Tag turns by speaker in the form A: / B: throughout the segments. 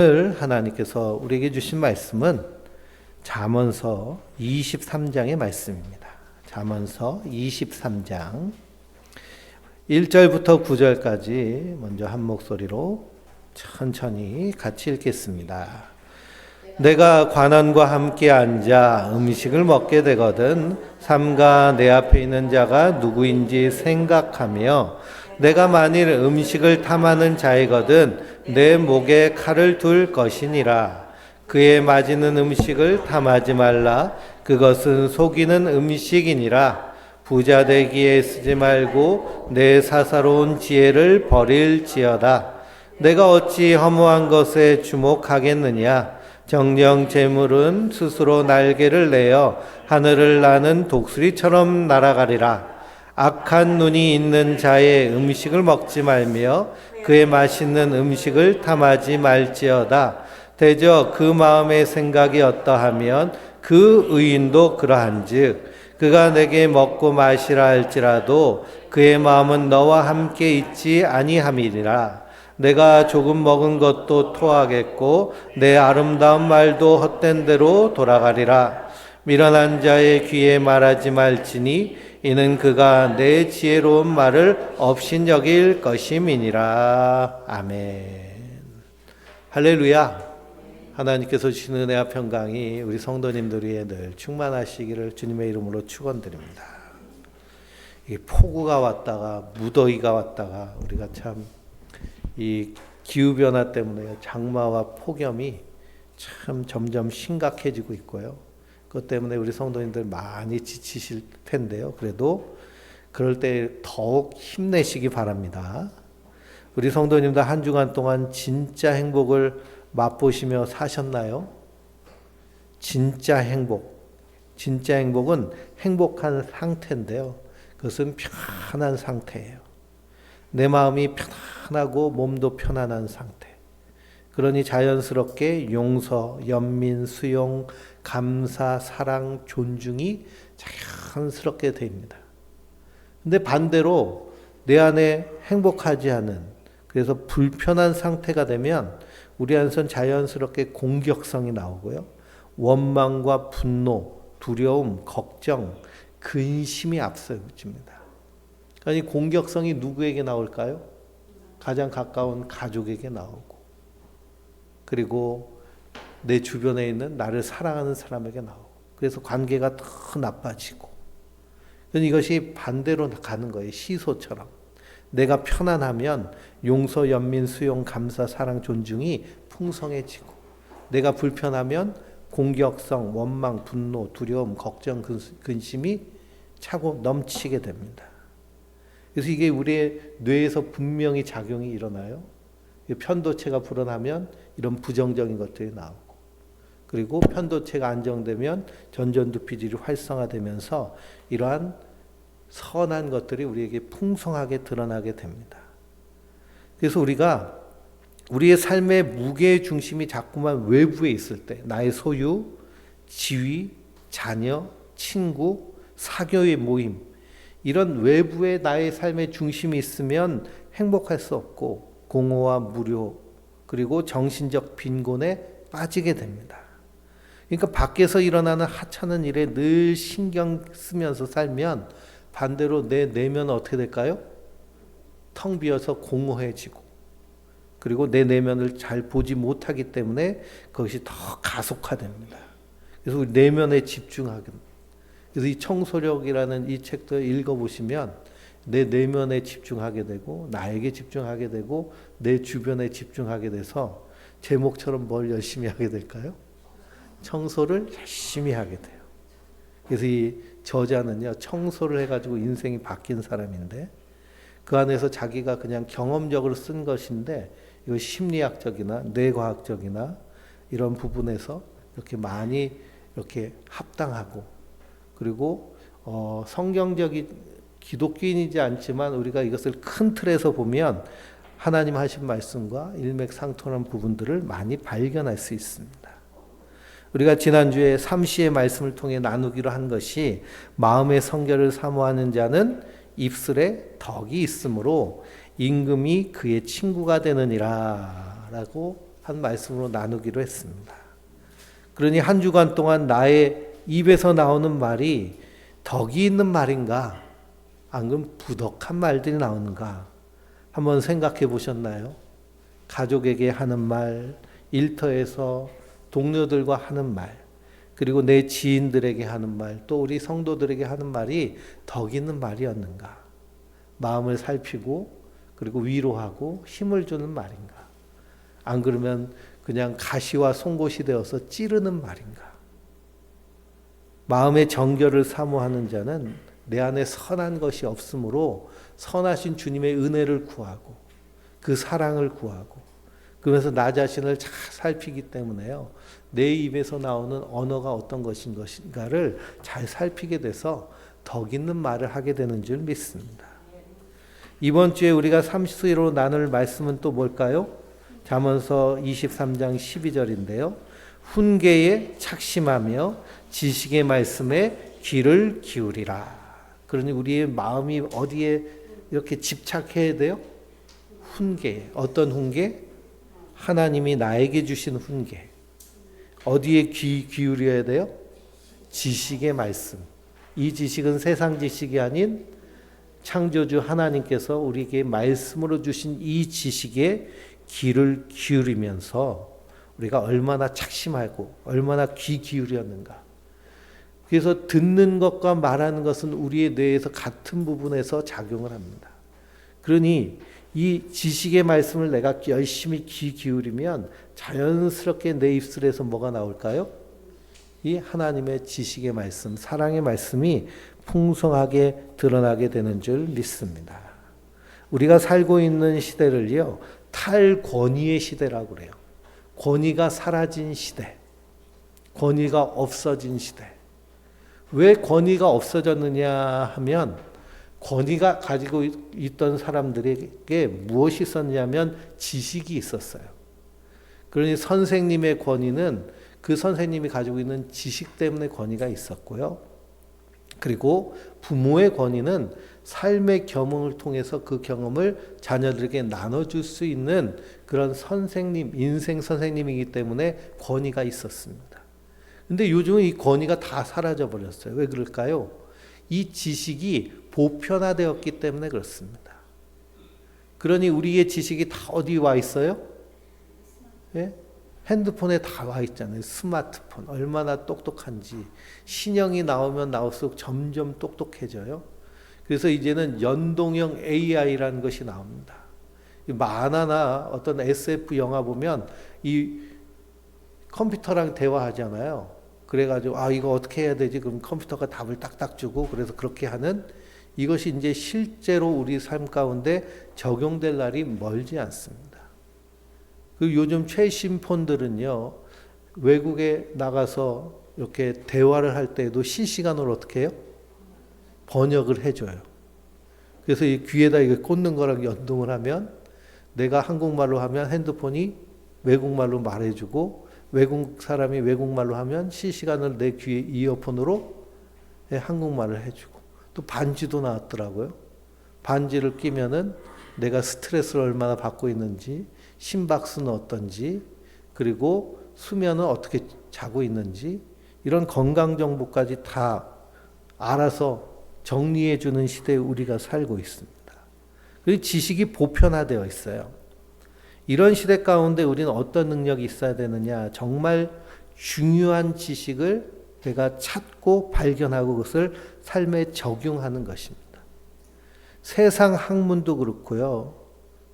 A: 오늘 하나님께서 우리에게 주신 말씀은 잠언서 23장의 말씀입니다. 잠언서 23장 1절부터 9절까지 먼저 한 목소리로 천천히 같이 읽겠습니다. 내가 관원과 함께 앉아 음식을 먹게 되거든 삼가 내 앞에 있는 자가 누구인지 생각하며 내가 만일 음식을 탐하는 자이거든 내 목에 칼을 둘 것이니라. 그에 맞이는 음식을 탐하지 말라. 그것은 속이는 음식이니라. 부자 되기에 쓰지 말고 내 사사로운 지혜를 버릴지어다. 내가 어찌 허무한 것에 주목하겠느냐. 정령 재물은 스스로 날개를 내어 하늘을 나는 독수리처럼 날아가리라. 악한 눈이 있는 자의 음식을 먹지 말며 그의 맛있는 음식을 탐하지 말지어다. 대저 그 마음의 생각이 어떠하면 그 의인도 그러한즉 그가 내게 먹고 마시라 할지라도 그의 마음은 너와 함께 있지 아니함이니라. 내가 조금 먹은 것도 토하겠고 내 아름다운 말도 헛된 대로 돌아가리라. 미련한 자의 귀에 말하지 말지니 이는 그가 내 지혜로운 말을 업신여길 것임이니라. 아멘. 할렐루야. 하나님께서 주신 은혜와 평강이 우리 성도님들 위에 늘 충만하시기를 주님의 이름으로 축원드립니다. 이 폭우가 왔다가 무더위가 왔다가 우리가 참 이 기후변화 때문에 장마와 폭염이 참 점점 심각해지고 있고요. 그것 때문에 우리 성도님들 많이 지치실 텐데요. 그래도 그럴 때 더욱 힘내시기 바랍니다. 우리 성도님들 한 주간 동안 진짜 행복을 맛보시며 사셨나요? 진짜 행복. 진짜 행복은 행복한 상태인데요. 그것은 편안한 상태예요. 내 마음이 편안하고 몸도 편안한 상태. 그러니 자연스럽게 용서, 연민, 수용, 감사, 사랑, 존중이 자연스럽게 됩니다. 근데 반대로 내 안에 행복하지 않은, 그래서 불편한 상태가 되면 우리 안에선 자연스럽게 공격성이 나오고요. 원망과 분노, 두려움, 걱정, 근심이 앞서집니다. 아니 공격성이 누구에게 나올까요? 가장 가까운 가족에게 나오고, 그리고 내 주변에 있는 나를 사랑하는 사람에게 나오고, 그래서 관계가 더 나빠지고, 이것이 반대로 가는 거예요. 시소처럼. 내가 편안하면 용서, 연민, 수용, 감사, 사랑, 존중이 풍성해지고, 내가 불편하면 공격성, 원망, 분노, 두려움, 걱정, 근심이 차고 넘치게 됩니다. 그래서 이게 우리의 뇌에서 분명히 작용이 일어나요. 편도체가 불어나면 이런 부정적인 것들이 나오고, 그리고 편도체가 안정되면 전전두피질이 활성화되면서 이러한 선한 것들이 우리에게 풍성하게 드러나게 됩니다. 그래서 우리가 우리의 삶의 무게의 중심이 자꾸만 외부에 있을 때, 나의 소유, 지위, 자녀, 친구, 사교의 모임, 이런 외부에 나의 삶의 중심이 있으면 행복할 수 없고 공허와 무료, 그리고 정신적 빈곤에 빠지게 됩니다. 그러니까 밖에서 일어나는 하찮은 일에 늘 신경 쓰면서 살면 반대로 내 내면은 어떻게 될까요? 텅 비어서 공허해지고, 그리고 내 내면을 잘 보지 못하기 때문에 그것이 더 가속화됩니다. 그래서 우리 내면에 집중하게 됩니다. 그래서 이 청소력이라는 이 책도 읽어보시면 내 내면에 집중하게 되고, 나에게 집중하게 되고, 내 주변에 집중하게 돼서 제목처럼 뭘 열심히 하게 될까요? 청소를 열심히 하게 돼요. 그래서 이 저자는요, 청소를 해가지고 인생이 바뀐 사람인데, 그 안에서 자기가 그냥 경험적으로 쓴 것인데, 이거 심리학적이나 뇌과학적이나 이런 부분에서 이렇게 많이 이렇게 합당하고, 그리고 성경적인 기독교인이지 않지만 우리가 이것을 큰 틀에서 보면 하나님 하신 말씀과 일맥상통하는 부분들을 많이 발견할 수 있습니다. 우리가 지난주에 삼시의 말씀을 통해 나누기로 한 것이 마음의 성결을 사모하는 자는 입술에 덕이 있으므로 임금이 그의 친구가 되느니라 라고 한 말씀으로 나누기로 했습니다. 그러니 한 주간 동안 나의 입에서 나오는 말이 덕이 있는 말인가? 안 그럼 부덕한 말들이 나오는가? 한번 생각해 보셨나요? 가족에게 하는 말, 일터에서 동료들과 하는 말, 그리고 내 지인들에게 하는 말, 또 우리 성도들에게 하는 말이 덕 있는 말이었는가? 마음을 살피고 그리고 위로하고 힘을 주는 말인가? 안 그러면 그냥 가시와 송곳이 되어서 찌르는 말인가? 마음의 정결을 사모하는 자는 내 안에 선한 것이 없으므로 선하신 주님의 은혜를 구하고 그 사랑을 구하고 그러면서 나 자신을 잘 살피기 때문에요. 내 입에서 나오는 언어가 어떤 것인가를 잘 살피게 돼서 덕 있는 말을 하게 되는 줄 믿습니다. 이번 주에 우리가 삼수로 나눌 말씀은 또 뭘까요? 잠언서 23장 12절인데요. 훈계에 착심하며 지식의 말씀에 귀를 기울이라. 그러니 우리의 마음이 어디에 이렇게 집착해야 돼요? 훈계. 어떤 훈계? 하나님이 나에게 주신 훈계. 어디에 귀 기울여야 돼요? 지식의 말씀. 이 지식은 세상 지식이 아닌 창조주 하나님께서 우리에게 말씀으로 주신 이 지식에 귀를 기울이면서 우리가 얼마나 착심하고 얼마나 귀 기울였는가. 그래서 듣는 것과 말하는 것은 우리의 뇌에서 같은 부분에서 작용을 합니다. 그러니 이 지식의 말씀을 내가 열심히 귀 기울이면 자연스럽게 내 입술에서 뭐가 나올까요? 이 하나님의 지식의 말씀, 사랑의 말씀이 풍성하게 드러나게 되는 줄 믿습니다. 우리가 살고 있는 시대를요, 탈권위의 시대라고 그래요. 권위가 사라진 시대, 권위가 없어진 시대. 왜 권위가 없어졌느냐 하면 권위가 가지고 있던 사람들에게 무엇이 있었냐면 지식이 있었어요. 그러니 선생님의 권위는 그 선생님이 가지고 있는 지식 때문에 권위가 있었고요. 그리고 부모의 권위는 삶의 경험을 통해서 그 경험을 자녀들에게 나눠줄 수 있는 그런 선생님, 인생 선생님이기 때문에 권위가 있었습니다. 근데 요즘은 이 권위가 다 사라져 버렸어요. 왜 그럴까요? 이 지식이 보편화되었기 때문에 그렇습니다. 그러니 우리의 지식이 다 어디 와 있어요? 예? 핸드폰에 다 와 있잖아요. 스마트폰. 얼마나 똑똑한지. 신형이 나오면 나올수록 점점 똑똑해져요. 그래서 이제는 연동형 AI라는 것이 나옵니다. 만화나 어떤 SF 영화 보면 이 컴퓨터랑 대화하잖아요. 그래가지고 이거 어떻게 해야 되지? 그럼 컴퓨터가 답을 딱딱 주고 그래서 그렇게 하는 이것이 이제 실제로 우리 삶 가운데 적용될 날이 멀지 않습니다. 그 요즘 최신 폰들은요, 외국에 나가서 이렇게 대화를 할 때에도 실시간으로 어떻게 해요? 번역을 해줘요. 그래서 이 귀에다 이거 꽂는 거랑 연동을 하면 내가 한국말로 하면 핸드폰이 외국말로 말해주고 외국 사람이 외국말로 하면 실시간으로 내 귀에 이어폰으로 한국말을 해주고 또 반지도 나왔더라고요. 반지를 끼면은 내가 스트레스를 얼마나 받고 있는지 심박수는 어떤지 그리고 수면은 어떻게 자고 있는지 이런 건강 정보까지 다 알아서 정리해 주는 시대에 우리가 살고 있습니다. 그리고 지식이 보편화되어 있어요. 이런 시대 가운데 우리는 어떤 능력이 있어야 되느냐? 정말 중요한 지식을 내가 찾고 발견하고 그것을 삶에 적용하는 것입니다. 세상 학문도 그렇고요.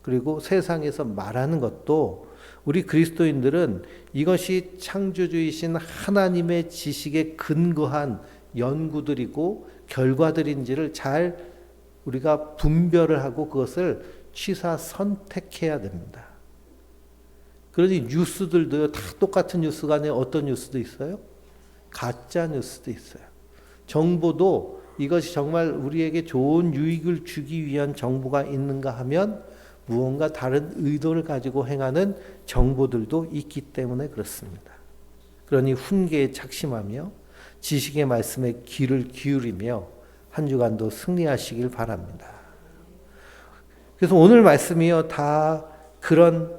A: 그리고 세상에서 말하는 것도 우리 그리스도인들은 이것이 창조주이신 하나님의 지식에 근거한 연구들이고 결과들인지를 잘 우리가 분별을 하고 그것을 취사 선택해야 됩니다. 그러니 뉴스들도요, 다 똑같은 뉴스가 아니라 어떤 뉴스도 있어요? 가짜 뉴스도 있어요. 정보도 이것이 정말 우리에게 좋은 유익을 주기 위한 정보가 있는가 하면 무언가 다른 의도를 가지고 행하는 정보들도 있기 때문에 그렇습니다. 그러니 훈계에 착심하며 지식의 말씀에 귀를 기울이며 한 주간도 승리하시길 바랍니다. 그래서 오늘 말씀이요, 다 그런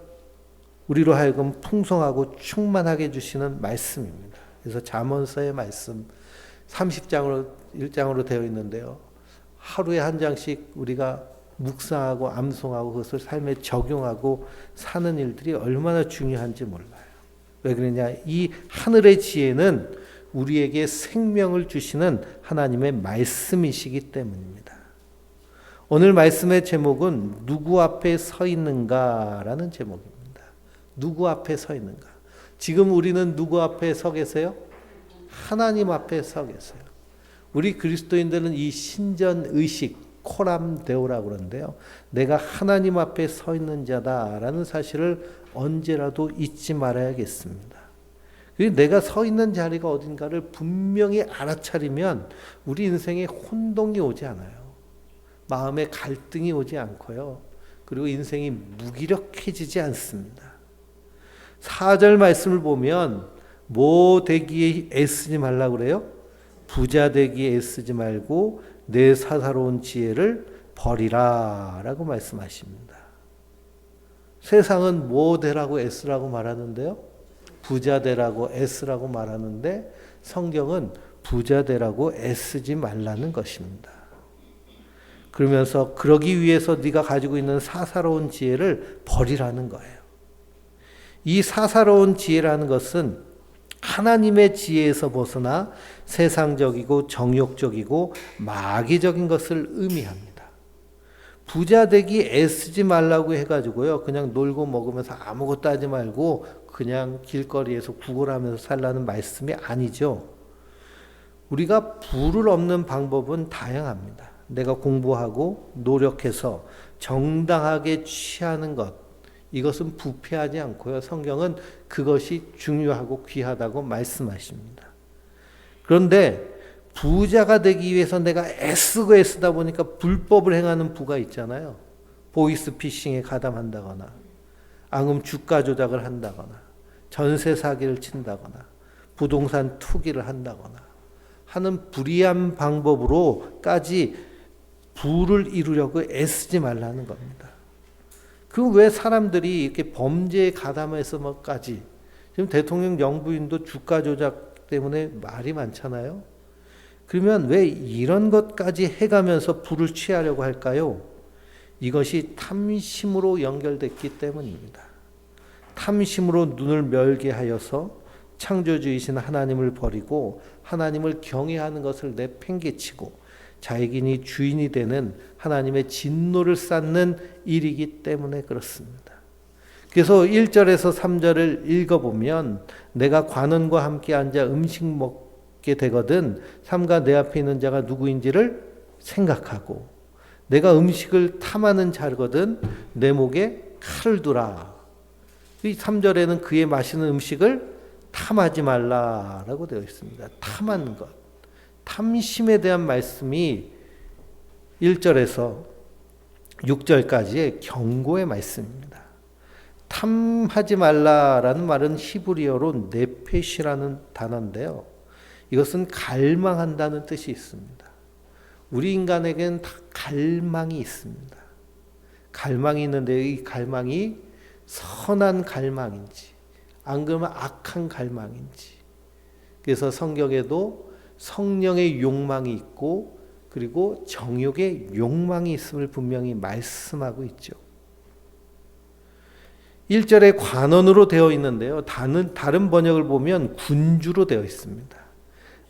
A: 우리로 하여금 풍성하고 충만하게 주시는 말씀입니다. 그래서 잠언서의 말씀 30장으로 1장으로 되어 있는데요. 하루에 한 장씩 우리가 묵상하고 암송하고 그것을 삶에 적용하고 사는 일들이 얼마나 중요한지 몰라요. 왜 그러냐? 이 하늘의 지혜는 우리에게 생명을 주시는 하나님의 말씀이시기 때문입니다. 오늘 말씀의 제목은 누구 앞에 서 있는가라는 제목입니다. 누구 앞에 서 있는가? 지금 우리는 누구 앞에 서 계세요? 하나님 앞에 서 계세요. 우리 그리스도인들은 이 신전 의식 코람 데오라고 그러는데요. 내가 하나님 앞에 서 있는 자다라는 사실을 언제라도 잊지 말아야겠습니다. 내가 서 있는 자리가 어딘가를 분명히 알아차리면 우리 인생에 혼동이 오지 않아요. 마음에 갈등이 오지 않고요. 그리고 인생이 무기력해지지 않습니다. 4절 말씀을 보면 뭐 되기에 애쓰지 말라고 그래요? 부자 되기에 애쓰지 말고 내 사사로운 지혜를 버리라 라고 말씀하십니다. 세상은 뭐 되라고 애쓰라고 말하는데요? 부자 되라고 애쓰라고 말하는데 성경은 부자 되라고 애쓰지 말라는 것입니다. 그러면서 그러기 위해서 네가 가지고 있는 사사로운 지혜를 버리라는 거예요. 이 사사로운 지혜라는 것은 하나님의 지혜에서 벗어나 세상적이고 정욕적이고 마귀적인 것을 의미합니다. 부자 되기 애쓰지 말라고 해가지고요. 그냥 놀고 먹으면서 아무것도 하지 말고 그냥 길거리에서 구걸하면서 살라는 말씀이 아니죠. 우리가 부를 얻는 방법은 다양합니다. 내가 공부하고 노력해서 정당하게 취하는 것, 이것은 부패하지 않고요. 성경은 그것이 중요하고 귀하다고 말씀하십니다. 그런데 부자가 되기 위해서 내가 애쓰고 애쓰다 보니까 불법을 행하는 부가 있잖아요. 보이스피싱에 가담한다거나 앙금 주가 조작을 한다거나 전세 사기를 친다거나 부동산 투기를 한다거나 하는 불의한 방법으로까지 부를 이루려고 애쓰지 말라는 겁니다. 그 왜 사람들이 이렇게 범죄에 가담해서까지 지금 대통령 영부인도 주가 조작 때문에 말이 많잖아요. 그러면 왜 이런 것까지 해가면서 부를 취하려고 할까요? 이것이 탐심으로 연결됐기 때문입니다. 탐심으로 눈을 멀게 하여서 창조주이신 하나님을 버리고 하나님을 경외하는 것을 내팽개치고 자기인이 주인이 되는 하나님의 진노를 쌓는 일이기 때문에 그렇습니다. 그래서 1절에서 3절을 읽어보면 내가 관원과 함께 앉아 음식 먹게 되거든 삼가 내 앞에 있는 자가 누구인지를 생각하고 내가 음식을 탐하는 자거든 내 목에 칼을 두라. 이 3절에는 그의 마시는 음식을 탐하지 말라라고 되어 있습니다. 탐하는 것. 탐심에 대한 말씀이 1절에서 6절까지의 경고의 말씀입니다. 탐하지 말라라는 말은 히브리어로 네페시라는 단어인데요. 이것은 갈망한다는 뜻이 있습니다. 우리 인간에게는 다 갈망이 있습니다. 갈망이 있는데 이 갈망이 선한 갈망인지 안 그러면 악한 갈망인지. 그래서 성경에도 성령의 욕망이 있고 그리고 정욕의 욕망이 있음을 분명히 말씀하고 있죠. 1절에 관원으로 되어 있는데요. 다른 번역을 보면 군주로 되어 있습니다.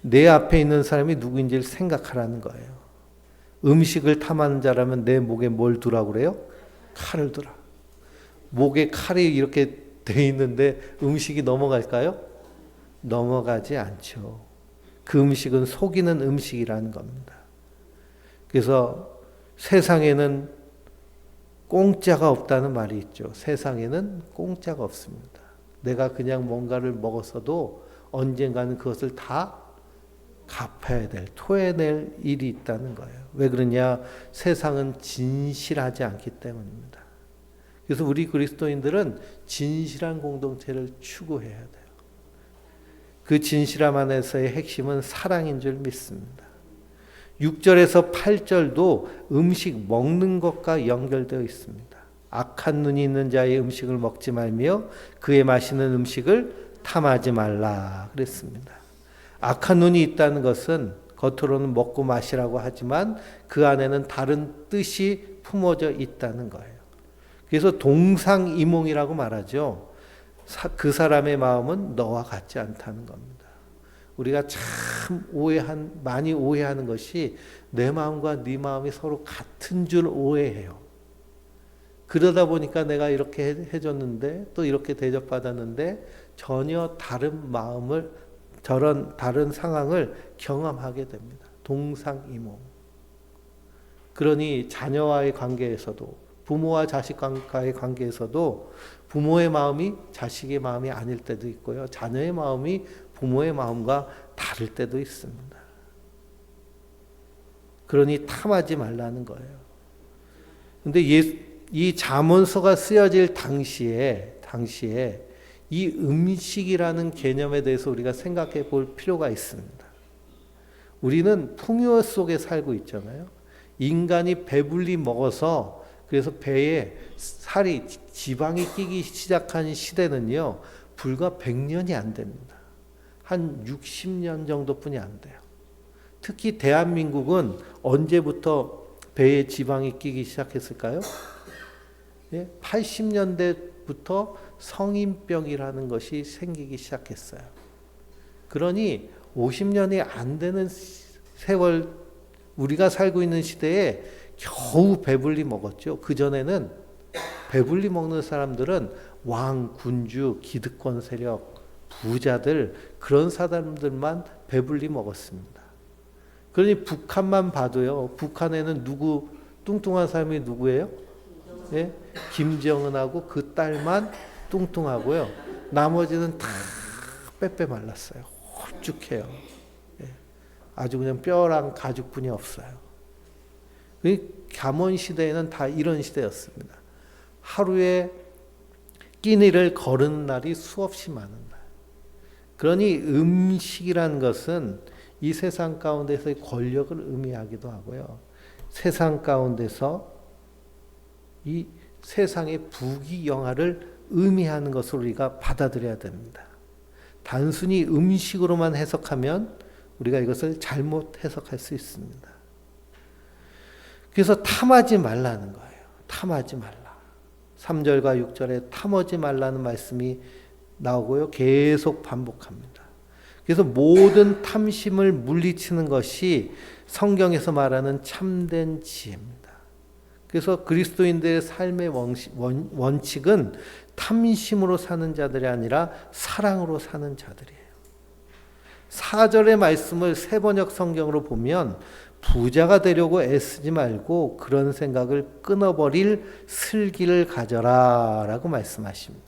A: 내 앞에 있는 사람이 누구인지를 생각하라는 거예요. 음식을 탐하는 자라면 내 목에 뭘 두라고 그래요? 칼을 두라. 목에 칼이 이렇게 되어 있는데 음식이 넘어갈까요? 넘어가지 않죠. 그 음식은 속이는 음식이라는 겁니다. 그래서 세상에는 공짜가 없다는 말이 있죠. 세상에는 공짜가 없습니다. 내가 그냥 뭔가를 먹었어도 언젠가는 그것을 다 갚아야 될, 토해낼 일이 있다는 거예요. 왜 그러냐? 세상은 진실하지 않기 때문입니다. 그래서 우리 그리스도인들은 진실한 공동체를 추구해야 돼요. 그 진실함 안에서의 핵심은 사랑인 줄 믿습니다. 6절에서 8절도 음식 먹는 것과 연결되어 있습니다. 악한 눈이 있는 자의 음식을 먹지 말며 그의 마시는 음식을 탐하지 말라 그랬습니다. 악한 눈이 있다는 것은 겉으로는 먹고 마시라고 하지만 그 안에는 다른 뜻이 품어져 있다는 거예요. 그래서 동상이몽이라고 말하죠. 그 사람의 마음은 너와 같지 않다는 겁니다. 우리가 참 많이 오해하는 것이 내 마음과 네 마음이 서로 같은 줄 오해해요. 그러다 보니까 내가 이렇게 해줬는데 또 이렇게 대접받았는데 전혀 다른 마음을 저런 다른 상황을 경험하게 됩니다. 동상이몽. 그러니 자녀와의 관계에서도 부모와 자식과의 관계에서도 부모의 마음이 자식의 마음이 아닐 때도 있고요. 자녀의 마음이 부모의 마음과 다를 때도 있습니다. 그러니 탐하지 말라는 거예요. 근데 이 잠언서가 쓰여질 당시에 이 음식이라는 개념에 대해서 우리가 생각해 볼 필요가 있습니다. 우리는 풍요 속에 살고 있잖아요. 인간이 배불리 먹어서 그래서 배에 살이 지방이 끼기 시작한 시대는요. 불과 100년이 안 됩니다. 한 60년 정도뿐이 안 돼요. 특히 대한민국은 언제부터 배에 지방이 끼기 시작했을까요? 80년대부터 성인병이라는 것이 생기기 시작했어요. 그러니 50년이 안 되는 세월 우리가 살고 있는 시대에 겨우 배불리 먹었죠. 그전에는 배불리 먹는 사람들은 왕, 군주, 기득권 세력, 부자들 그런 사람들만 배불리 먹었습니다. 그러니 북한만 봐도요. 북한에는 뚱뚱한 사람이 누구예요? 예? 김정은하고 그 딸만 뚱뚱하고요. 나머지는 다 빼빼 말랐어요. 홀쭉해요. 예. 아주 그냥 뼈랑 가죽뿐이 없어요. 잠언 시대에는 다 이런 시대였습니다. 하루에 끼니를 거르는 날이 수없이 많은 날. 그러니 음식이라는 것은 이 세상 가운데서의 권력을 의미하기도 하고요. 세상 가운데서 이 세상의 부귀영화를 의미하는 것을 우리가 받아들여야 됩니다. 단순히 음식으로만 해석하면 우리가 이것을 잘못 해석할 수 있습니다. 그래서 탐하지 말라는 거예요. 탐하지 말라. 3절과 6절에 탐하지 말라는 말씀이 나오고요. 계속 반복합니다. 그래서 모든 탐심을 물리치는 것이 성경에서 말하는 참된 지혜입니다. 그래서 그리스도인들의 삶의 원칙은 탐심으로 사는 자들이 아니라 사랑으로 사는 자들이에요. 4절의 말씀을 세번역 성경으로 보면 부자가 되려고 애쓰지 말고 그런 생각을 끊어버릴 슬기를 가져라 라고 말씀하십니다.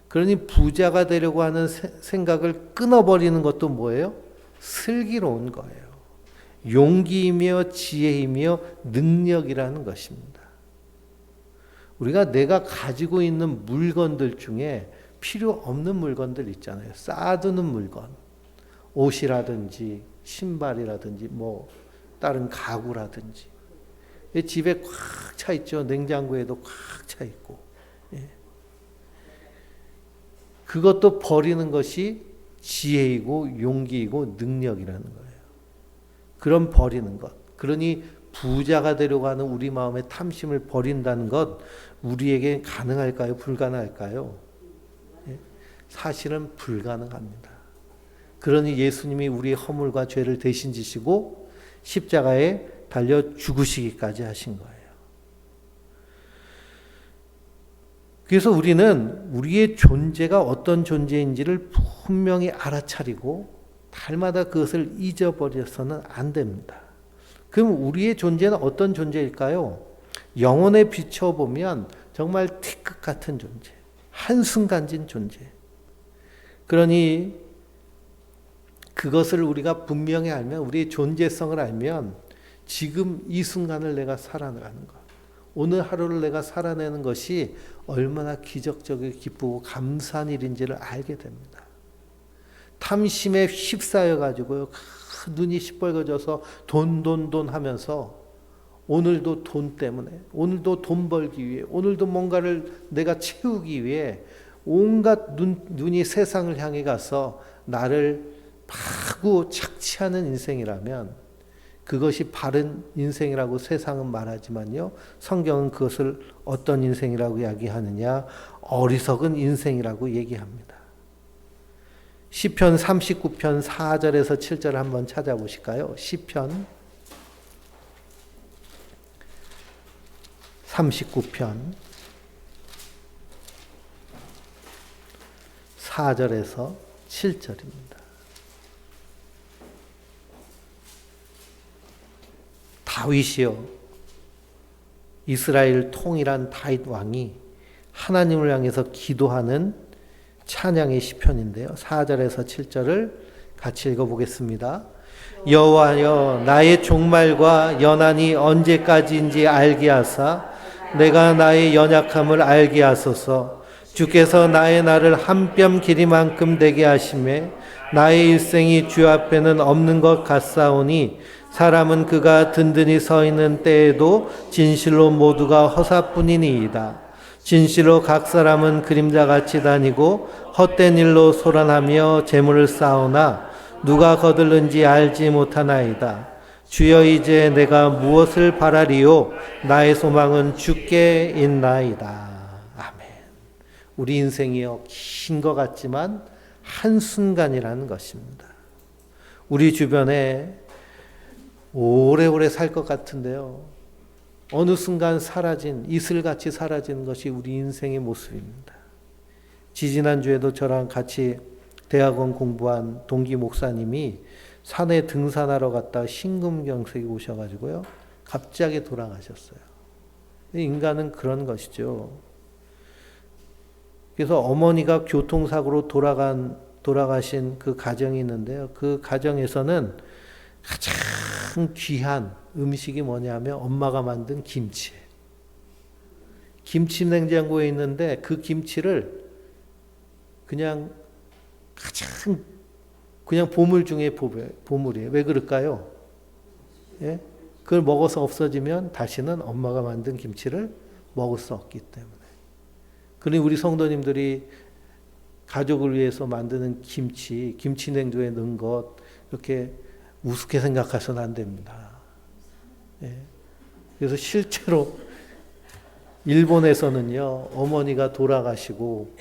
A: 그러니 부자가 되려고 하는 생각을 끊어버리는 것도 뭐예요? 슬기로운 거예요. 용기이며 지혜이며 능력이라는 것입니다. 우리가 내가 가지고 있는 물건들 중에 필요 없는 물건들 있잖아요. 쌓아두는 물건. 옷이라든지 신발이라든지 뭐 다른 가구라든지 집에 꽉 차 있죠. 냉장고에도 꽉 차 있고. 그것도 버리는 것이 지혜이고 용기이고 능력이라는 거예요. 그런 버리는 것. 그러니 부자가 되려고 하는 우리 마음의 탐심을 버린다는 것 우리에게 가능할까요? 불가능할까요? 사실은 불가능합니다. 그러니 예수님이 우리의 허물과 죄를 대신 지시고 십자가에 달려 죽으시기까지 하신 거예요. 그래서 우리는 우리의 존재가 어떤 존재인지를 분명히 알아차리고 날마다 그것을 잊어버려서는 안 됩니다. 그럼 우리의 존재는 어떤 존재일까요? 영혼에 비춰보면 정말 티끌 같은 존재, 한순간진 존재. 그러니 그것을 우리가 분명히 알면, 우리의 존재성을 알면 지금 이 순간을 내가 살아가는 것, 오늘 하루를 내가 살아내는 것이 얼마나 기적적이고 기쁘고 감사한 일인지를 알게 됩니다. 탐심에 휩싸여 가지고요, 눈이 시뻘거져서 돈 하면서 오늘도 돈 때문에, 오늘도 돈 벌기 위해, 오늘도 뭔가를 내가 채우기 위해 온갖 눈이 세상을 향해 가서 나를 파고 착취하는 인생이라면 그것이 바른 인생이라고 세상은 말하지만요, 성경은 그것을 어떤 인생이라고 이야기하느냐? 어리석은 인생이라고 얘기합니다. 시편 39편 4절에서 7절 한번 찾아보실까요? 시편 39편 4절에서 7절입니다. 다윗이요, 이스라엘 통일한 다윗 왕이 하나님을 향해서 기도하는 찬양의 시편인데요. 4절에서 7절을 같이 읽어보겠습니다. 여호와여, 나의 종말과 연한이 언제까지인지 알게 하사 내가 나의 연약함을 알게 하소서. 주께서 나의 날을 한 뼘 길이만큼 되게 하시매 나의 일생이 주 앞에는 없는 것 같사오니 사람은 그가 든든히 서 있는 때에도 진실로 모두가 허사뿐이니이다. 진실로 각 사람은 그림자같이 다니고 헛된 일로 소란하며 재물을 쌓으나 누가 거들는지 알지 못하나이다. 주여, 이제 내가 무엇을 바라리요? 나의 소망은 주께 있나이다. 아멘. 우리 인생이요, 긴 것 같지만 한순간이라는 것입니다. 우리 주변에 오래오래 살 것 같은데요, 어느 순간 사라진, 이슬같이 사라지는 것이 우리 인생의 모습입니다. 지지난주에도 저랑 같이 대학원 공부한 동기 목사님이 산에 등산하러 갔다가 심근경색이 오셔가지고요, 갑자기 돌아가셨어요. 인간은 그런 것이죠. 그래서 어머니가 교통사고로 돌아가신 그 가정이 있는데요, 그 가정에서는 가장 귀한 음식이 뭐냐면 엄마가 만든 김치예요. 김치 냉장고에 있는데 그 김치를 그냥 보물 중에 보물이에요. 왜 그럴까요? 예? 그걸 먹어서 없어지면 다시는 엄마가 만든 김치를 먹을 수 없기 때문에. 그러니 우리 성도님들이 가족을 위해서 만드는 김치 냉장고에 넣은 것 이렇게 우습게 생각하셔서는 안 됩니다. 예. 그래서 실제로 일본에서는요, 어머니가 돌아가시고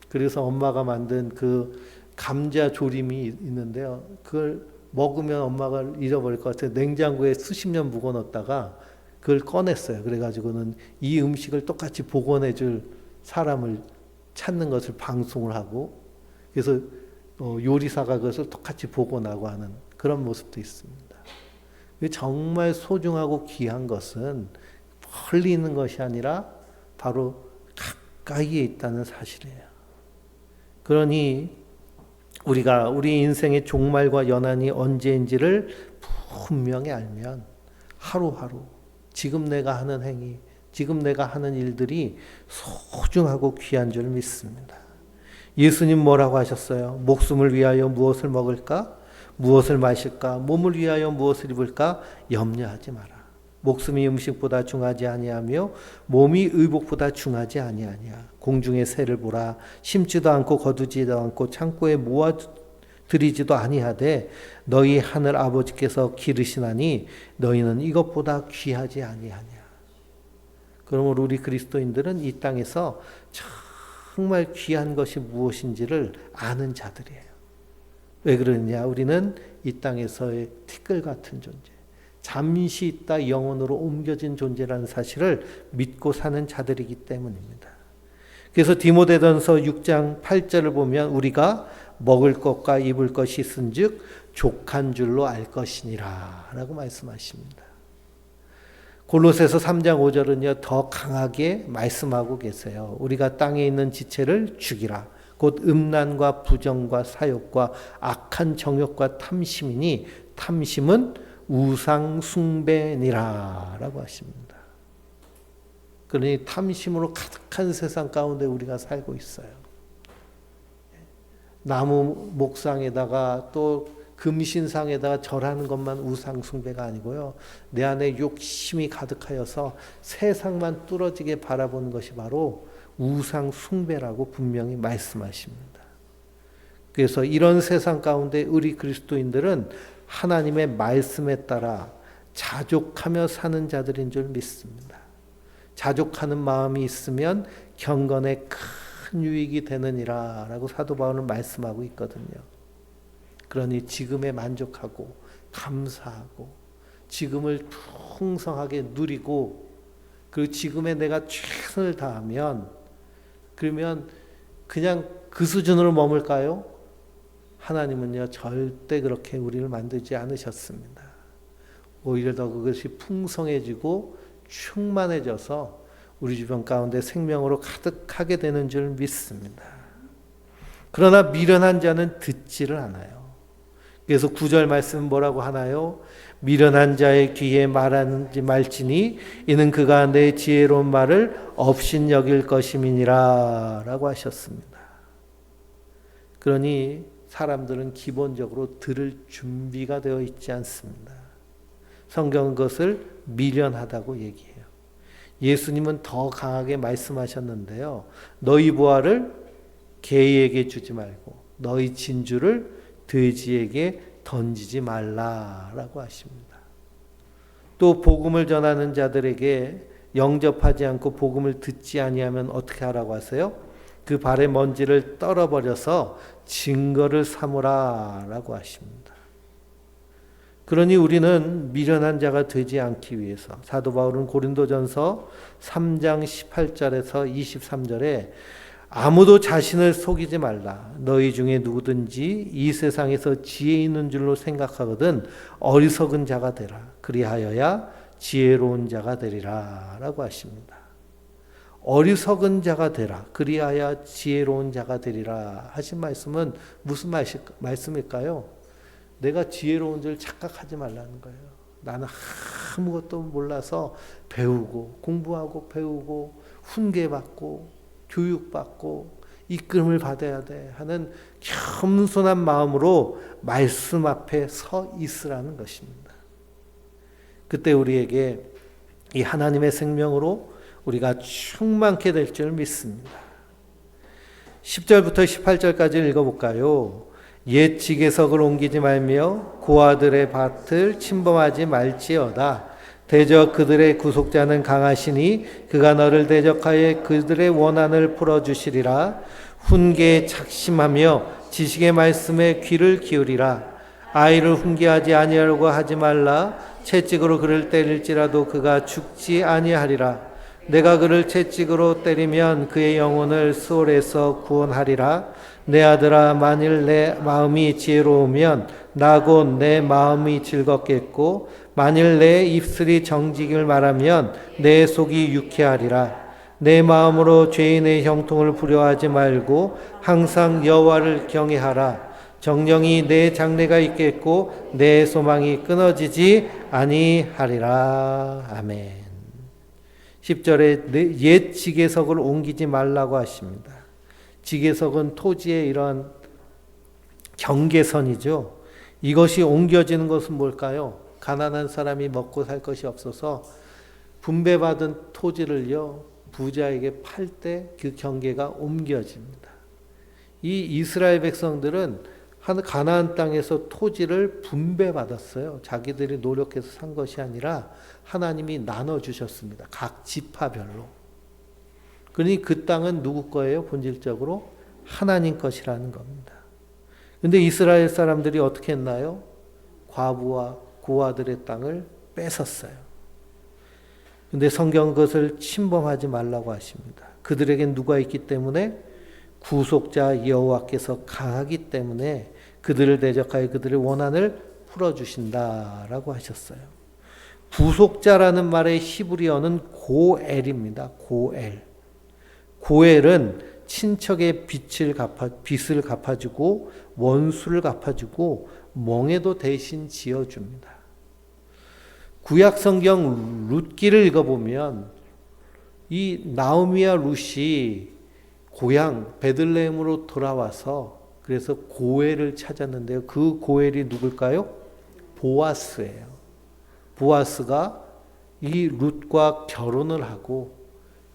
A: 그래서 엄마가 만든 그 감자 조림이 있는데요, 그걸 먹으면 엄마가 잃어버릴 것 같아서 냉장고에 수십 년 묵어놓다가 그걸 꺼냈어요. 그래가지고는 이 음식을 똑같이 복원해줄 사람을 찾는 것을 방송을 하고, 그래서 요리사가 그것을 똑같이 복원하고 하는 그런 모습도 있습니다. 정말 소중하고 귀한 것은 멀리 있는 것이 아니라 바로 가까이에 있다는 사실이에요. 그러니 우리가 우리 인생의 종말과 연한이 언제인지를 분명히 알면 하루하루 지금 내가 하는 행위, 지금 내가 하는 일들이 소중하고 귀한 줄 믿습니다. 예수님 뭐라고 하셨어요? 목숨을 위하여 무엇을 먹을까? 무엇을 마실까? 몸을 위하여 무엇을 입을까? 염려하지 마라. 목숨이 음식보다 중하지 아니하며 몸이 의복보다 중하지 아니하냐. 공중의 새를 보라. 심지도 않고 거두지도 않고 창고에 모아들이지도 아니하되 너희 하늘 아버지께서 기르시나니 너희는 이것보다 귀하지 아니하냐. 그러므로 우리 그리스도인들은 이 땅에서 정말 귀한 것이 무엇인지를 아는 자들이에요. 왜 그러느냐? 우리는 이 땅에서의 티끌 같은 존재, 잠시 있다 영원으로 옮겨진 존재라는 사실을 믿고 사는 자들이기 때문입니다. 그래서 디모데전서 6장 8절을 보면 우리가 먹을 것과 입을 것이 있은즉 족한 줄로 알 것이니라 라고 말씀하십니다. 골로새서 3장 5절은요, 더 강하게 말씀하고 계세요. 우리가 땅에 있는 지체를 죽이라. 곧 음란과 부정과 사욕과 악한 정욕과 탐심이니 탐심은 우상 숭배니라 라고 하십니다. 그러니 탐심으로 가득한 세상 가운데 우리가 살고 있어요. 나무 목상에다가 또 금신상에다가 절하는 것만 우상 숭배가 아니고요. 내 안에 욕심이 가득하여서 세상만 뚫어지게 바라보는 것이 바로 우상 숭배라고 분명히 말씀하십니다. 그래서 이런 세상 가운데 우리 그리스도인들은 하나님의 말씀에 따라 자족하며 사는 자들인 줄 믿습니다. 자족하는 마음이 있으면 경건에 큰 유익이 되느니라 라고 사도 바울은 말씀하고 있거든요. 그러니 지금에 만족하고 감사하고 지금을 풍성하게 누리고 그리고 지금에 내가 최선을 다하면 그러면 그냥 그 수준으로 머물까요? 하나님은요 절대 그렇게 우리를 만들지 않으셨습니다. 오히려 더 그것이 풍성해지고 충만해져서 우리 주변 가운데 생명으로 가득하게 되는 줄 믿습니다. 그러나 미련한 자는 듣지를 않아요. 그래서 9절 말씀은 뭐라고 하나요? 미련한 자의 귀에 말하는지 말지니 이는 그가 내 지혜로운 말을 업신여길 것임이니라 라고 하셨습니다. 그러니 사람들은 기본적으로 들을 준비가 되어 있지 않습니다. 성경은 그것을 미련하다고 얘기해요. 예수님은 더 강하게 말씀하셨는데요. 너희 보화를 개에게 주지 말고 너희 진주를 돼지에게 던지지 말라라고 하십니다. 또 복음을 전하는 자들에게 영접하지 않고 복음을 듣지 아니하면 어떻게 하라고 하세요? 그 발의 먼지를 떨어버려서 증거를 삼으라라고 하십니다. 그러니 우리는 미련한 자가 되지 않기 위해서 사도 바울은 고린도전서 3장 18절에서 23절에 아무도 자신을 속이지 말라. 너희 중에 누구든지 이 세상에서 지혜 있는 줄로 생각하거든 어리석은 자가 되라. 그리하여야 지혜로운 자가 되리라 라고 하십니다. 어리석은 자가 되라. 그리하여 지혜로운 자가 되리라 하신 말씀은 무슨 말씀일까요? 내가 지혜로운 줄 착각하지 말라는 거예요. 나는 아무것도 몰라서 배우고 공부하고 배우고 훈계받고 교육받고 이끌음을 받아야 돼 하는 겸손한 마음으로 말씀 앞에 서 있으라는 것입니다. 그때 우리에게 이 하나님의 생명으로 우리가 충만케 될 줄 믿습니다. 10절부터 18절까지 읽어볼까요? 옛 지계석을 옮기지 말며 고아들의 밭을 침범하지 말지어다. 대적 그들의 구속자는 강하시니 그가 너를 대적하여 그들의 원한을 풀어주시리라. 훈계에 착심하며 지식의 말씀에 귀를 기울이라. 아이를 훈계하지 아니하려고 하지 말라. 채찍으로 그를 때릴지라도 그가 죽지 아니하리라. 내가 그를 채찍으로 때리면 그의 영혼을 수월에서 구원하리라. 내 아들아, 만일 내 마음이 지혜로우면 나 곧 내 마음이 즐겁겠고 만일 내 입술이 정직을 말하면 내 속이 유쾌하리라. 내 마음으로 죄인의 형통을 부려하지 말고 항상 여호와를 경외하라. 정령이 내 장래가 있겠고 내 소망이 끊어지지 아니하리라. 아멘. 10절에 옛 지계석을 옮기지 말라고 하십니다. 지계석은 토지의 이런 경계선이죠. 이것이 옮겨지는 것은 뭘까요? 가난한 사람이 먹고 살 것이 없어서 분배받은 토지를요 부자에게 팔 때 그 경계가 옮겨집니다. 이 이스라엘 백성들은 가나안 땅에서 토지를 분배받았어요. 자기들이 노력해서 산 것이 아니라 하나님이 나눠주셨습니다. 각 지파별로. 그러니 그 땅은 누구 거예요? 본질적으로 하나님 것이라는 겁니다. 그런데 이스라엘 사람들이 어떻게 했나요? 과부와 고아들의 땅을 뺏었어요. 그런데 성경은 그것을 침범하지 말라고 하십니다. 그들에겐 누가 있기 때문에? 구속자 여호와께서 강하기 때문에 그들을 대적하여 그들의 원한을 풀어주신다라고 하셨어요. 구속자라는 말의 히브리어는 고엘입니다. 고엘. 고엘은 친척의 빚을 갚아주고 원수를 갚아주고 멍에도 대신 지어줍니다. 구약 성경 룻기를 읽어보면 이 나오미와 룻이 고향 베들레헴으로 돌아와서 그래서 고엘을 찾았는데요. 그 고엘이 누굴까요? 보아스예요. 보아스가 이 룻과 결혼을 하고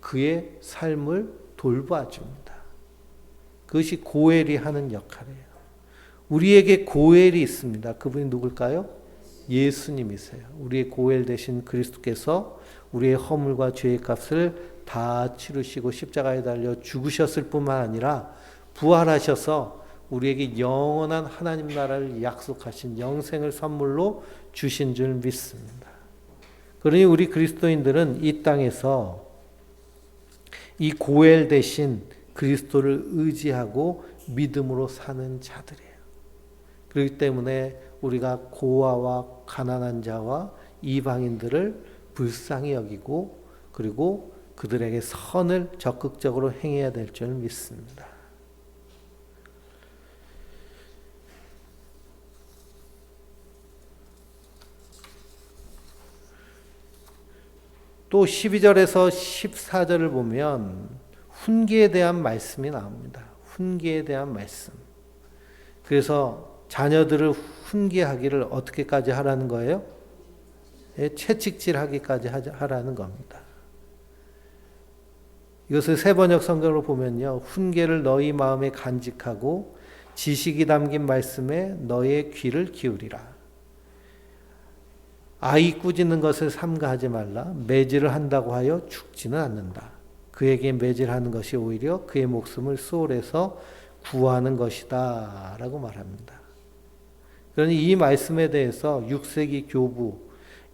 A: 그의 삶을 돌봐줍니다. 그것이 고엘이 하는 역할이에요. 우리에게 고엘이 있습니다. 그분이 누굴까요? 예수님이세요. 우리의 고엘 되신 그리스도께서 우리의 허물과 죄의 값을 다 치르시고 십자가에 달려 죽으셨을 뿐만 아니라 부활하셔서 우리에게 영원한 하나님 나라를 약속하신 영생을 선물로 주신 줄 믿습니다. 그러니 우리 그리스도인들은 이 땅에서 이 고엘 대신 그리스도를 의지하고 믿음으로 사는 자들이에요. 그렇기 때문에 우리가 고아와 가난한 자와 이방인들을 불쌍히 여기고 그리고 그들에게 선을 적극적으로 행해야 될 줄 믿습니다. 또 12절에서 14절을 보면 훈계에 대한 말씀이 나옵니다. 훈계에 대한 말씀. 그래서 자녀들을 훈계하기를 어떻게까지 하라는 거예요? 채찍질하기까지 하라는 겁니다. 이것을 세번역 성경으로 보면요. 훈계를 너희 마음에 간직하고 지식이 담긴 말씀에 너의 귀를 기울이라. 아이 꾸짖는 것을 삼가하지 말라. 매질을 한다고 하여 죽지는 않는다. 그에게 매질하는 것이 오히려 그의 목숨을 수월해서 구하는 것이다 라고 말합니다. 그러니 이 말씀에 대해서 6세기 교부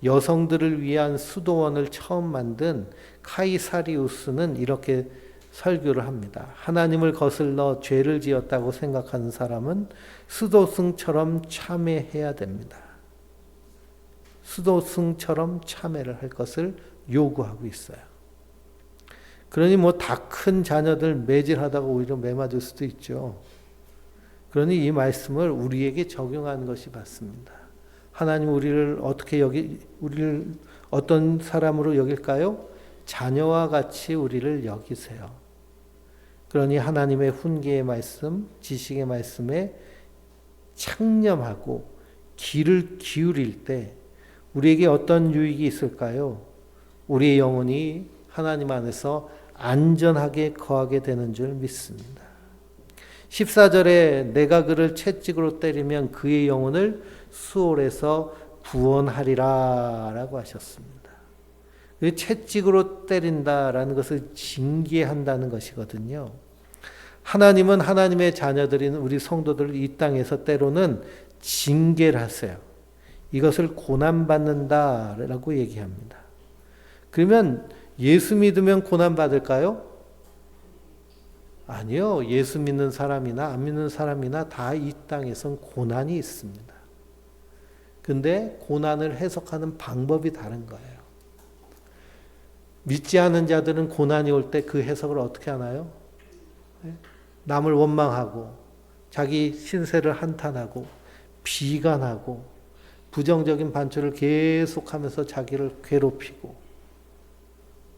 A: 여성들을 위한 수도원을 처음 만든 카이사리우스는 이렇게 설교를 합니다. 하나님을 거슬러 죄를 지었다고 생각하는 사람은 스도승처럼 참회해야 됩니다. 스도승처럼 참회를 할 것을 요구하고 있어요. 그러니 다 큰 자녀들 매질하다가 오히려 매맞을 수도 있죠. 그러니 이 말씀을 우리에게 적용하는 것이 맞습니다. 하나님 우리를 우리를 어떤 사람으로 여길까요? 자녀와 같이 우리를 여기세요. 그러니 하나님의 훈계의 말씀, 지식의 말씀에 창념하고 귀를 기울일 때 우리에게 어떤 유익이 있을까요? 우리의 영혼이 하나님 안에서 안전하게 거하게 되는 줄 믿습니다. 14절에 내가 그를 채찍으로 때리면 그의 영혼을 수월해서 구원하리라 라고 하셨습니다. 채찍으로 때린다라는 것을 징계한다는 것이거든요. 하나님은 하나님의 자녀들인 우리 성도들을 이 땅에서 때로는 징계를 하세요. 이것을 고난받는다라고 얘기합니다. 그러면 예수 믿으면 고난받을까요? 아니요. 예수 믿는 사람이나 안 믿는 사람이나 다 이 땅에선 고난이 있습니다. 근데 고난을 해석하는 방법이 다른 거예요. 믿지 않은 자들은 고난이 올 때 그 해석을 어떻게 하나요? 남을 원망하고 자기 신세를 한탄하고 비관하고 부정적인 반출을 계속하면서 자기를 괴롭히고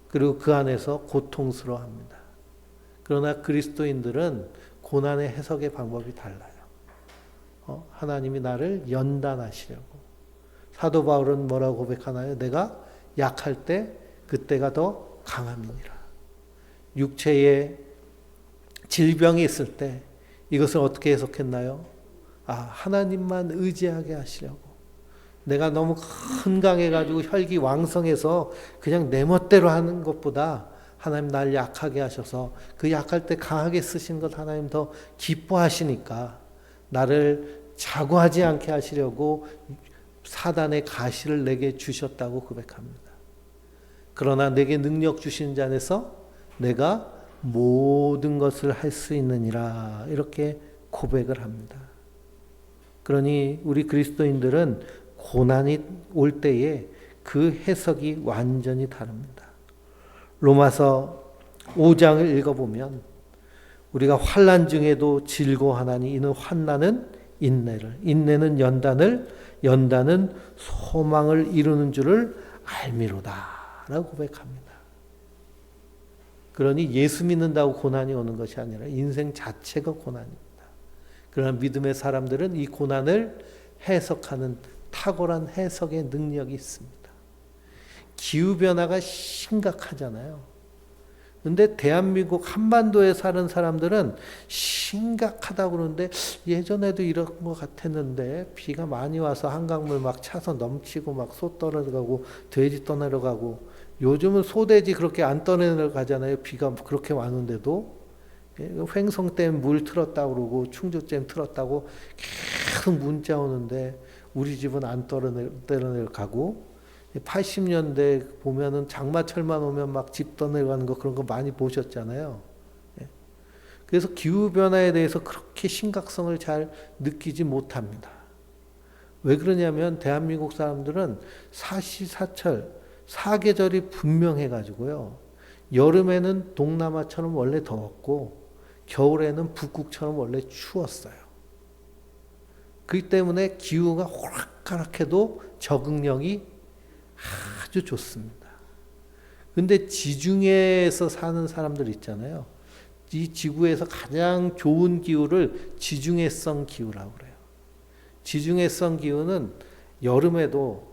A: 그리고 그 안에서 고통스러워합니다. 그러나 그리스도인들은 고난의 해석의 방법이 달라요. 하나님이 나를 연단하시려고. 사도 바울은 뭐라고 고백하나요? 내가 약할 때 그때가 더 강함이니라. 육체에 질병이 있을 때 이것을 어떻게 해석했나요? 하나님만 의지하게 하시려고. 내가 너무 건강해가지고 혈기 왕성해서 그냥 내 멋대로 하는 것보다 하나님 날 약하게 하셔서 그 약할 때 강하게 쓰신 것 하나님 더 기뻐하시니까 나를 자고하지 않게 하시려고 사단의 가시를 내게 주셨다고 고백합니다. 그러나 내게 능력 주신 자 안에서 내가 모든 것을 할 수 있느니라 이렇게 고백을 합니다. 그러니 우리 그리스도인들은 고난이 올 때에 그 해석이 완전히 다릅니다. 로마서 5장을 읽어보면 우리가 환난 중에도 즐거워하나니 이는 환난은 인내를, 인내는 연단을, 연단은 소망을 이루는 줄을 알미로다 라고 고백합니다. 그러니 예수 믿는다고 고난이 오는 것이 아니라 인생 자체가 고난입니다. 그러나 믿음의 사람들은 이 고난을 해석하는 탁월한 해석의 능력이 있습니다. 기후변화가 심각하잖아요. 근데 대한민국 한반도에 사는 사람들은 심각하다고 그러는데 예전에도 이런 것 같았는데 비가 많이 와서 한강물 막 차서 넘치고 막 소 떠내려가고 돼지 떠내려가고 요즘은 소돼지 그렇게 안 떠내려가잖아요. 비가 그렇게 많은데도 횡성댐 물 틀었다고 그러고 충주댐 틀었다고 계속 문자 오는데 우리 집은 안 떠내려가고 80년대 보면은 장마철만 오면 막 집 떠내려가는 거 그런 거 많이 보셨잖아요. 그래서 기후변화에 대해서 그렇게 심각성을 잘 느끼지 못합니다. 왜 그러냐면 대한민국 사람들은 사시사철, 사계절이 분명해가지고요. 여름에는 동남아처럼 원래 더웠고 겨울에는 북극처럼 원래 추웠어요. 그렇기 때문에 기후가 호락가락해도 적응력이 아주 좋습니다. 근데 지중해에서 사는 사람들 있잖아요. 이 지구에서 가장 좋은 기후를 지중해성 기후라고 그래요. 지중해성 기후는 여름에도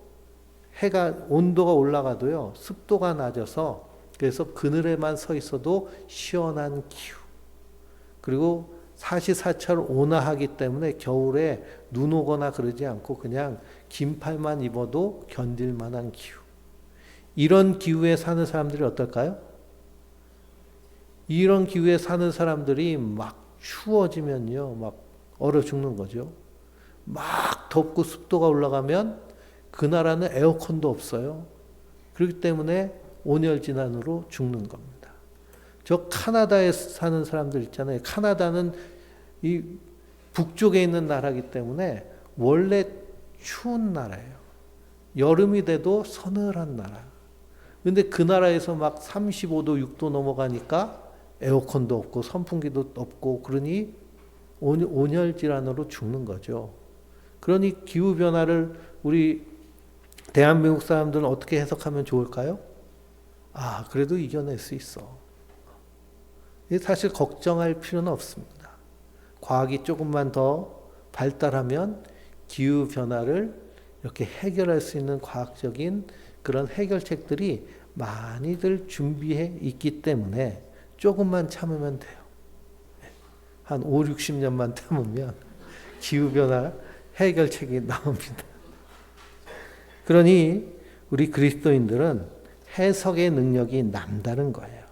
A: 해가 온도가 올라가도요. 습도가 낮아서 그래서 그늘에만 서 있어도 시원한 기후. 그리고 사시사철 온화하기 때문에 겨울에 눈 오거나 그러지 않고 그냥 긴팔만 입어도 견딜 만한 기후. 이런 기후에 사는 사람들이 어떨까요? 이런 기후에 사는 사람들이 막 추워지면요. 막 얼어 죽는 거죠. 막 덥고 습도가 올라가면 그 나라는 에어컨도 없어요. 그렇기 때문에 온열질환으로 죽는 겁니다. 저 카나다에 사는 사람들 있잖아요. 카나다는 이 북쪽에 있는 나라이기 때문에 원래 추운 나라예요. 여름이 돼도 서늘한 나라. 근데 그 나라에서 막 35도, 6도 넘어가니까 에어컨도 없고 선풍기도 없고 그러니 온열질환으로 죽는 거죠. 그러니 기후변화를 우리 대한민국 사람들은 어떻게 해석하면 좋을까요? 아, 그래도 이겨낼 수 있어. 사실 걱정할 필요는 없습니다. 과학이 조금만 더 발달하면 기후변화를 이렇게 해결할 수 있는 과학적인 그런 해결책들이 많이들 준비해 있기 때문에 조금만 참으면 돼요. 한 5, 60년만 참으면 기후변화 해결책이 나옵니다. 그러니 우리 그리스도인들은 해석의 능력이 남다른 거예요.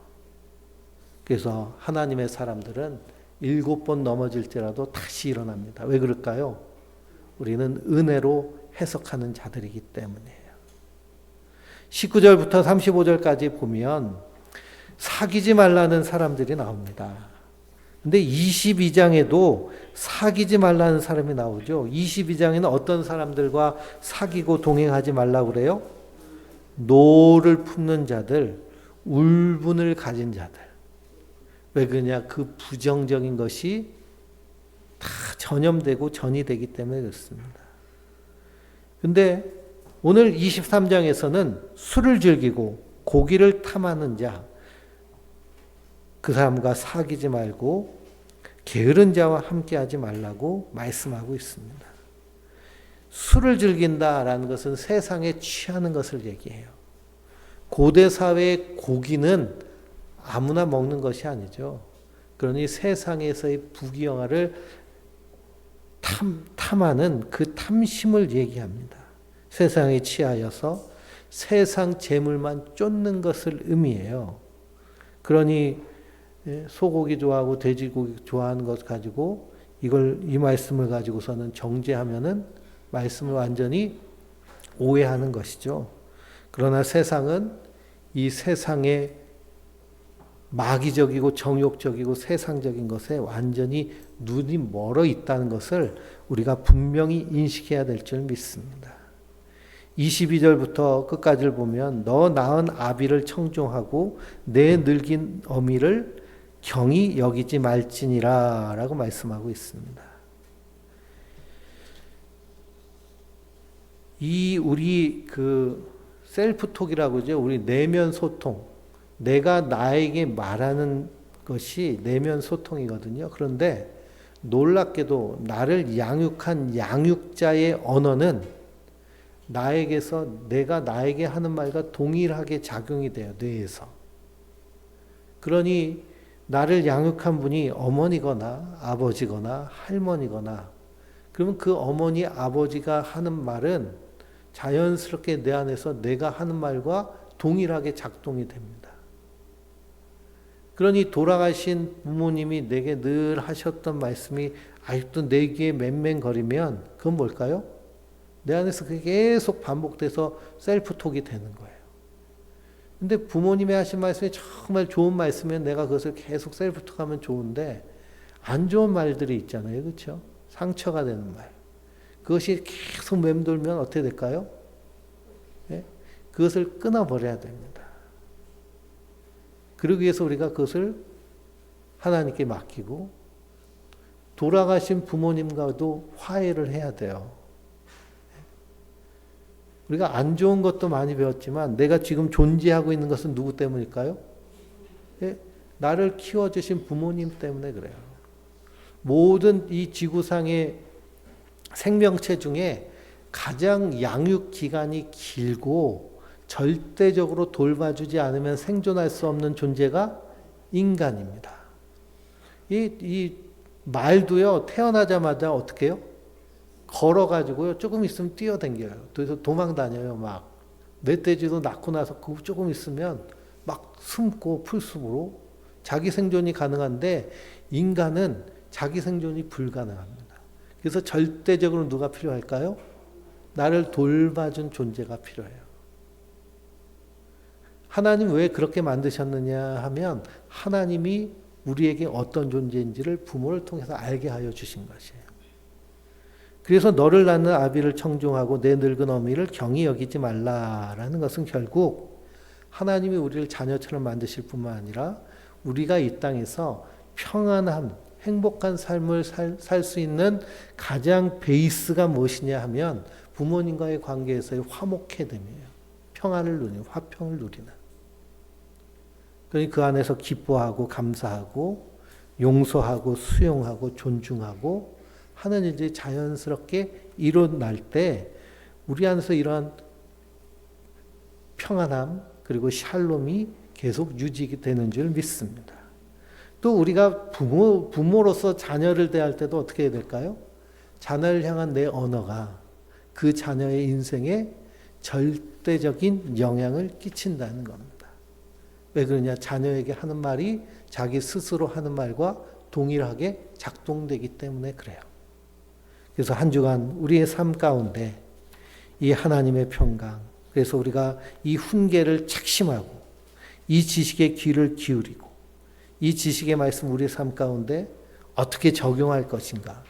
A: 그래서 하나님의 사람들은 7번 넘어질지라도 다시 일어납니다. 왜 그럴까요? 우리는 은혜로 해석하는 자들이기 때문이에요. 19절부터 35절까지 보면 사귀지 말라는 사람들이 나옵니다. 근데 22장에도 사귀지 말라는 사람이 나오죠. 22장에는 어떤 사람들과 사귀고 동행하지 말라고 그래요? 노를 품는 자들, 울분을 가진 자들. 왜 그러냐? 그 부정적인 것이 다 전염되고 전이 되기 때문에 그렇습니다. 근데 오늘 23장에서는 술을 즐기고 고기를 탐하는 자, 그 사람과 사귀지 말고 게으른 자와 함께하지 말라고 말씀하고 있습니다. 술을 즐긴다라는 것은 세상에 취하는 것을 얘기해요. 고대 사회의 고기는 아무나 먹는 것이 아니죠. 그러니 세상에서의 부귀영화를 탐하는 그 탐심을 얘기합니다. 세상에 취하여서 세상 재물만 쫓는 것을 의미해요. 그러니 소고기 좋아하고 돼지고기 좋아하는 것 가지고 이 말씀을 가지고서는 정죄하면은 말씀을 완전히 오해하는 것이죠. 그러나 세상은 이 세상의 마귀적이고 정욕적이고 세상적인 것에 완전히 눈이 멀어 있다는 것을 우리가 분명히 인식해야 될 줄 믿습니다. 22절부터 끝까지를 보면 너 낳은 아비를 청종하고 내 늙은 어미를 경히 여기지 말지니라 라고 말씀하고 있습니다. 우리 셀프톡이라고 하죠. 우리 내면 소통. 내가 나에게 말하는 것이 내면 소통이거든요. 그런데 놀랍게도 나를 양육한 양육자의 언어는 나에게서 내가 나에게 하는 말과 동일하게 작용이 돼요. 뇌에서. 그러니 나를 양육한 분이 어머니거나 아버지거나 할머니거나 그러면 그 어머니 아버지가 하는 말은 자연스럽게 내 안에서 내가 하는 말과 동일하게 작동이 됩니다. 그러니 돌아가신 부모님이 내게 늘 하셨던 말씀이 아직도 내 귀에 맹맹거리면 그건 뭘까요? 내 안에서 그게 계속 반복돼서 셀프톡이 되는 거예요. 근데 부모님이 하신 말씀이 정말 좋은 말씀이면 내가 그것을 계속 셀프톡하면 좋은데 안 좋은 말들이 있잖아요. 그렇죠? 상처가 되는 말. 그것이 계속 맴돌면 어떻게 될까요? 네? 그것을 끊어버려야 됩니다. 그러기 위해서 우리가 그것을 하나님께 맡기고 돌아가신 부모님과도 화해를 해야 돼요. 우리가 안 좋은 것도 많이 배웠지만 내가 지금 존재하고 있는 것은 누구 때문일까요? 예? 나를 키워주신 부모님 때문에 그래요. 모든 이 지구상의 생명체 중에 가장 양육 기간이 길고 절대적으로 돌봐주지 않으면 생존할 수 없는 존재가 인간입니다. 이 말도요, 태어나자마자 어떻게 해요? 걸어가지고요, 조금 있으면 뛰어댕겨요. 그래서 도망 다녀요, 막. 멧돼지도 낳고 나서 그 조금 있으면 막 숨고 풀숲으로 자기 생존이 가능한데 인간은 자기 생존이 불가능합니다. 그래서 절대적으로 누가 필요할까요? 나를 돌봐준 존재가 필요해요. 하나님 왜 그렇게 만드셨느냐 하면 하나님이 우리에게 어떤 존재인지를 부모를 통해서 알게 하여 주신 것이에요. 그래서 너를 낳는 아비를 청종하고 내 늙은 어미를 경히 여기지 말라라는 것은 결국 하나님이 우리를 자녀처럼 만드실 뿐만 아니라 우리가 이 땅에서 평안함, 행복한 삶을 살 수 있는 가장 베이스가 무엇이냐 하면 부모님과의 관계에서의 화목해됨이에요. 평안을 누리는, 화평을 누리는. 그러니 그 안에서 기뻐하고 감사하고 용서하고 수용하고 존중하고 하는 일들이 자연스럽게 일어날 때 우리 안에서 이러한 평안함 그리고 샬롬이 계속 유지되는 줄 믿습니다. 또 우리가 부모로서 자녀를 대할 때도 어떻게 해야 될까요? 자녀를 향한 내 언어가 그 자녀의 인생에 절대적인 영향을 끼친다는 겁니다. 왜 그러냐? 자녀에게 하는 말이 자기 스스로 하는 말과 동일하게 작동되기 때문에 그래요. 그래서 한 주간 우리의 삶 가운데 이 하나님의 평강, 그래서 우리가 이 훈계를 착심하고 이 지식에 귀를 기울이고 이 지식의 말씀 우리의 삶 가운데 어떻게 적용할 것인가?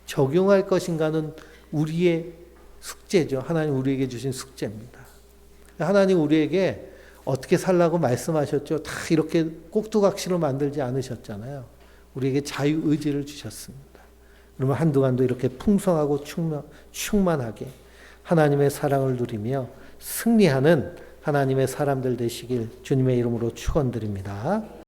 A: 적용할 것인가는 우리의 숙제죠. 하나님 우리에게 주신 숙제입니다. 하나님 우리에게 어떻게 살라고 말씀하셨죠? 다 이렇게 꼭두각시로 만들지 않으셨잖아요. 우리에게 자유의지를 주셨습니다. 그러면 한두간도 이렇게 풍성하고 충만하게 하나님의 사랑을 누리며 승리하는 하나님의 사람들 되시길 주님의 이름으로 축원드립니다.